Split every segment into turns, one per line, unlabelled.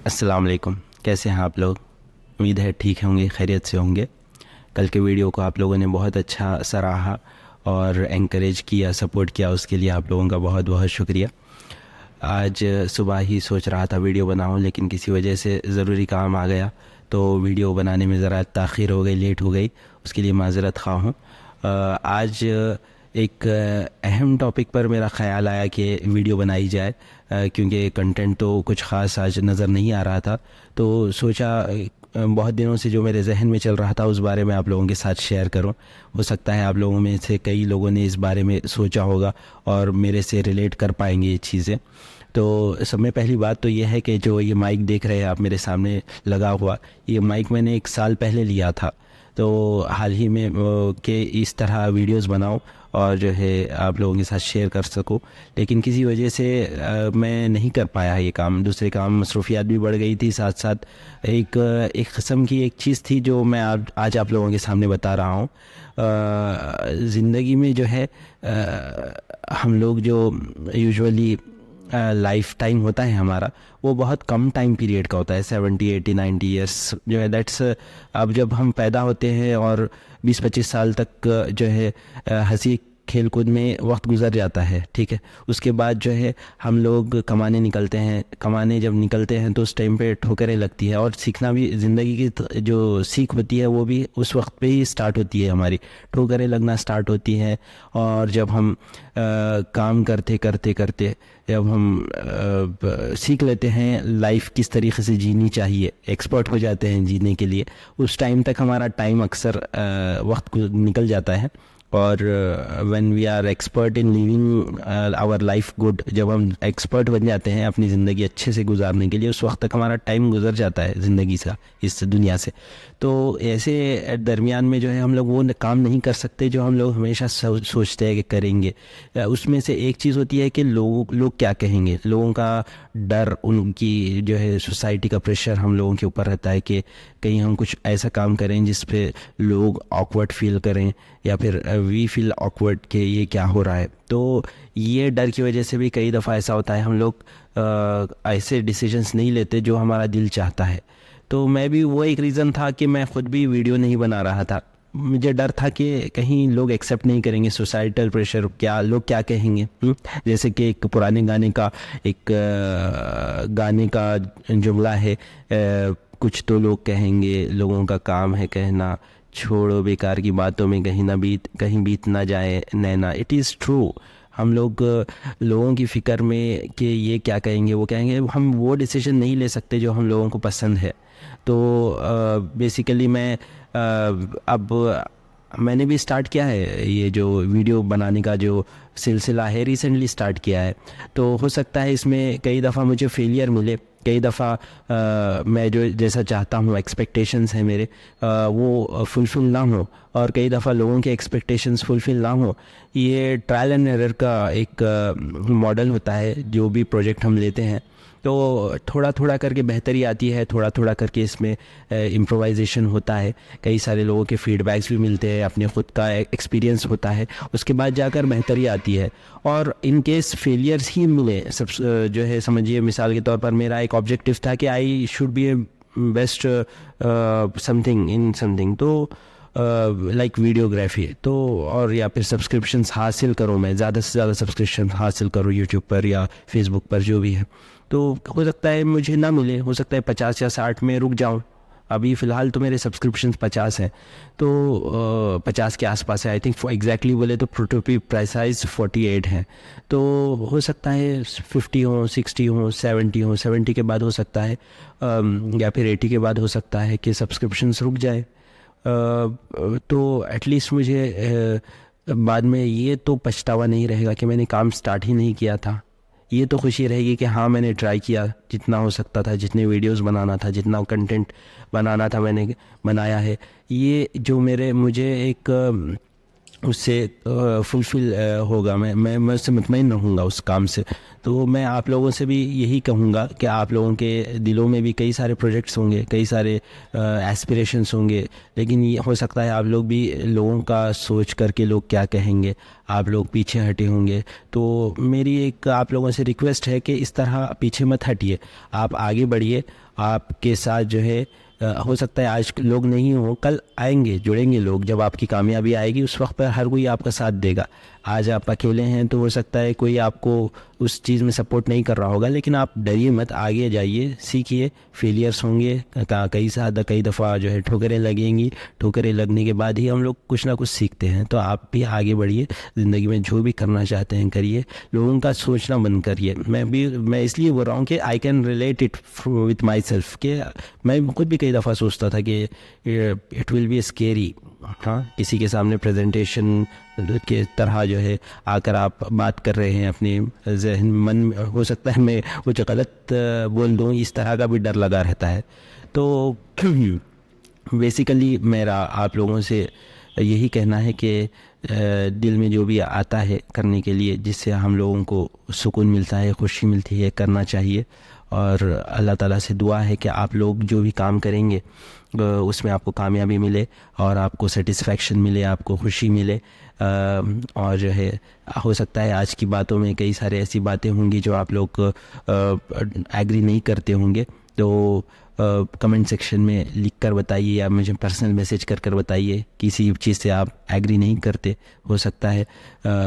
अस्सलाम वालेकुम। कैसे हैं आप लोग? उम्मीद है ठीक होंगे, खैरियत से होंगे। कल के वीडियो को आप लोगों ने बहुत अच्छा सराहा और एंकरेज किया, सपोर्ट किया, उसके लिए आप लोगों का बहुत बहुत शुक्रिया। आज सुबह ही सोच रहा था वीडियो बनाऊं, लेकिन किसी वजह से ज़रूरी काम आ गया तो वीडियो बनाने में ज़रा ताख़ीर हो गई, लेट हो गई। उसके लिए माज़रत ख़्वाह हूँ। आज एक अहम टॉपिक पर मेरा ख़्याल आया कि वीडियो बनाई जाए, क्योंकि कंटेंट तो कुछ ख़ास आज नज़र नहीं आ रहा था। तो सोचा बहुत दिनों से जो मेरे जहन में चल रहा था उस बारे में आप लोगों के साथ शेयर करूं। हो सकता है आप लोगों में से कई लोगों ने इस बारे में सोचा होगा और मेरे से रिलेट कर पाएंगे ये चीज़ें। तो सब में पहली बात तो ये है कि जो ये माइक देख रहे हैं आप मेरे सामने लगा हुआ, ये माइक मैंने 1 साल पहले लिया था। तो हाल ही में कि इस तरह वीडियोस बनाऊं और जो है आप लोगों के साथ शेयर कर सकूं, लेकिन किसी वजह से मैं नहीं कर पाया ये काम। दूसरे काम, मसरूफियात भी बढ़ गई थी, साथ साथ एक किस्म की एक चीज़ थी जो मैं आज आप लोगों के सामने बता रहा हूँ। ज़िंदगी में जो है हम लोग जो यूजुअली लाइफ टाइम होता है हमारा, वो बहुत कम टाइम पीरियड का होता है, 70 80 90 ईयर्स जो है। दैट्स अब जब हम पैदा होते हैं और 20 25 साल तक जो है हंसी खेल कूद में वक्त गुजर जाता है, ठीक है। उसके बाद जो है हम लोग कमाने निकलते हैं। कमाने जब निकलते हैं तो उस टाइम पे ठोकरें लगती है, और सीखना भी, ज़िंदगी की जो सीख होती है वो भी उस वक्त पे ही स्टार्ट होती है, हमारी ठोकरें लगना स्टार्ट होती हैं। और जब हम काम करते करते करते जब हम सीख लेते हैं लाइफ किस तरीके से जीनी चाहिए, एक्सपर्ट हो जाते हैं जीने के लिए, उस टाइम तक हमारा टाइम अक्सर वक्त निकल जाता है। और when we are expert in living our life good, जब हम एक्सपर्ट बन जाते हैं अपनी ज़िंदगी अच्छे से गुजारने के लिए, उस वक्त तक हमारा टाइम गुजर जाता है ज़िंदगी से, इस दुनिया से। तो ऐसे दरमियान में जो है हम लोग वो काम नहीं कर सकते जो हम लोग हमेशा सोचते हैं कि करेंगे। उसमें से एक चीज़ होती है कि लोग क्या कहेंगे, लोगों का डर, उनकी जो है सोसाइटी का प्रेशर हम लोगों के ऊपर रहता है कि कहीं हम कुछ ऐसा काम करें जिस पे लोग ऑकवर्ड फील करें, या फिर वी फील ऑकवर्ड कि ये क्या हो रहा है। तो ये डर की वजह से भी कई दफ़ा ऐसा होता है हम लोग ऐसे डिसीजंस नहीं लेते जो हमारा दिल चाहता है। तो मैं भी, वो एक रीज़न था कि मैं ख़ुद भी वीडियो नहीं बना रहा था। मुझे डर था कि कहीं लोग एक्सेप्ट नहीं करेंगे, सोसाइटल प्रेशर, क्या लोग क्या कहेंगे। जैसे कि एक पुराने गाने का गाने का जुमला है, कुछ तो लोग कहेंगे, लोगों का काम है कहना, छोड़ो बेकार की बातों में कहीं बीत ना जाए नैना। It is true. हम लोग लोगों की फ़िक्र में कि ये क्या कहेंगे, वो कहेंगे, हम वो डिसीजन नहीं ले सकते जो हम लोगों को पसंद है। तो बेसिकली अब मैंने भी स्टार्ट किया है, ये जो वीडियो बनाने का जो सिलसिला है रिसेंटली स्टार्ट किया है। तो हो सकता है इसमें कई दफ़ा मुझे फेलियर मिले, कई दफ़ा मैं जो जैसा चाहता हूँ, एक्सपेक्टेशंस हैं मेरे, वो फुलफ़िल ना हो, और कई दफ़ा लोगों के एक्सपेक्टेशंस फुलफ़िल ना हो। ये ट्रायल एंड एरर का एक मॉडल होता है जो भी प्रोजेक्ट हम लेते हैं। तो थोड़ा थोड़ा करके बेहतरी आती है, थोड़ा थोड़ा करके इसमें इम्प्रोवाइजेशन होता है, कई सारे लोगों के फीडबैक्स भी मिलते हैं, अपने ख़ुद का एक्सपीरियंस होता है, उसके बाद जाकर बेहतरी आती है। और इन केस फेलियर्स ही मिले, सब जो है, समझिए मिसाल के तौर पर मेरा एक ऑब्जेक्टिव था कि I should be A best something in something, तो लाइक वीडियोग्राफी, तो और या फिर सब्सक्रिप्शंस हासिल करूँ, मैं ज़्यादा से ज़्यादा सब्सक्रिप्शन हासिल करूँ यूट्यूब पर या फेसबुक पर, जो भी है। तो हो सकता है मुझे ना मिले, हो सकता है 50 या 60 में रुक जाऊं। अभी फ़िलहाल तो मेरे सब्सक्रिप्शंस 50 हैं, तो 50 के आसपास है आई थिंक। एग्जैक्टली बोले तो टू बी प्रिसाइज 48 हैं। तो हो सकता है 50 हो, 60 हो, 70 हो, 70 के बाद हो सकता है, या फिर 80 के बाद हो सकता है कि सब्सक्रिप्शंस रुक जाए। तो एटलीस्ट मुझे बाद में ये तो पछतावा नहीं रहेगा कि मैंने काम स्टार्ट ही नहीं किया था। ये तो खुशी रहेगी कि हाँ, मैंने ट्राई किया, जितना हो सकता था, जितने वीडियोस बनाना था, जितना कंटेंट बनाना था, मैंने बनाया है। ये जो मुझे एक उससे फुलफ़िल होगा, मैं उससे मुतमईन रहूँगा उस काम से। तो मैं आप लोगों से भी यही कहूँगा कि आप लोगों के दिलों में भी कई सारे प्रोजेक्ट्स होंगे, कई सारे एस्पिरेशंस होंगे, लेकिन ये हो सकता है आप लोग भी लोगों का सोच करके लोग क्या कहेंगे आप लोग पीछे हटे होंगे। तो मेरी एक आप लोगों से रिक्वेस्ट है कि इस तरह पीछे मत हटिए, आप आगे बढ़िए। आपके साथ जो है हो सकता है आज लोग नहीं हो, कल आएंगे, जुड़ेंगे लोग। जब आपकी कामयाबी आएगी उस वक्त पर हर कोई आपका साथ देगा। आज आप अकेले हैं तो हो सकता है कोई आपको उस चीज़ में सपोर्ट नहीं कर रहा होगा, लेकिन आप डरिए मत, आगे जाइए, सीखिए। फेलियर्स होंगे, कई दफ़ा जो है ठोकरें लगेंगी। ठोकरें लगने के बाद ही हम लोग कुछ ना कुछ सीखते हैं। तो आप भी आगे बढ़िए, ज़िंदगी में जो भी करना चाहते हैं करिए, लोगों का सोचना बंद करिए। मैं इसलिए बोल रहा हूँ कि I can relate it with my self, कि मैं खुद भी कई दफ़ा सोचता था कि इट विल बी स्केरी, हाँ, किसी के सामने प्रेजेंटेशन के तरह जो है आकर आप बात कर रहे हैं, अपने जहन मन में हो सकता है मैं कुछ गलत बोल दूँ, इस तरह का भी डर लगा रहता है। तो बेसिकली मेरा आप लोगों से यही कहना है कि दिल में जो भी आता है करने के लिए, जिससे हम लोगों को सुकून मिलता है, खुशी मिलती है, करना चाहिए। और अल्लाह ताला से दुआ है कि आप लोग जो भी काम करेंगे उसमें आपको कामयाबी मिले और आपको सेटिस्फैक्शन मिले, आपको खुशी मिले। और जो है हो सकता है आज की बातों में कई सारे ऐसी बातें होंगी जो आप लोग एग्री नहीं करते होंगे, तो कमेंट सेक्शन में लिख कर बताइए या मुझे पर्सनल मैसेज कर कर बताइए किसी चीज़ से आप एग्री नहीं करते। हो सकता है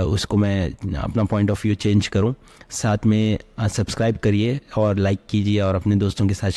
उसको मैं अपना पॉइंट ऑफ व्यू चेंज करूं। साथ में सब्सक्राइब करिए और लाइक कीजिए और अपने दोस्तों के साथ